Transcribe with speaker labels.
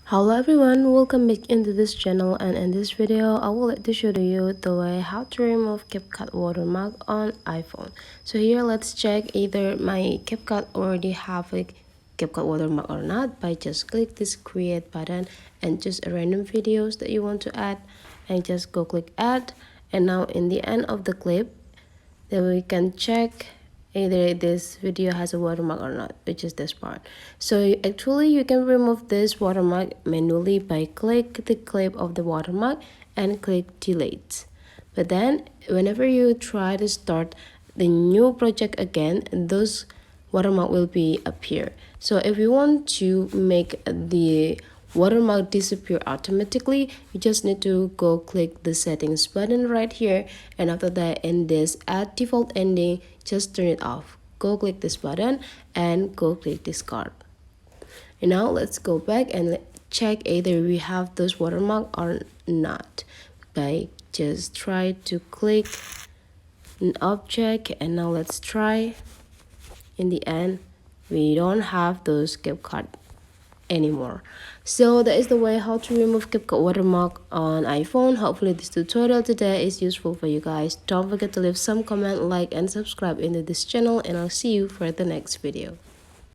Speaker 1: Hello everyone, welcome back into this channel, and in this video I will like to show you the way how to remove CapCut watermark on iPhone. So here let's check either my CapCut already have a CapCut watermark or not by just click this create button and just a random videos that you want to add, and just go click add. And now in the end of the clip, then we can check either this video has a watermark or not, which is this part. So actually you can remove this watermark manually by click the clip of the watermark and click delete. But then whenever you try to start the new project again, those watermark will be appear. So if you want to make the watermark disappear automatically, you just need to go click the settings button right here, and after that in this add default ending, just turn it off. Go click this button and go click discard. And now let's go back and check either we have those watermark or not by just try to click an object, and now let's try. In the end, we don't have those CapCut anymore. So that is the way how to remove CapCut watermark on iPhone. Hopefully this tutorial today is useful for you guys. Don't forget to leave some comment, like and subscribe into this channel, and I'll see you for the next video.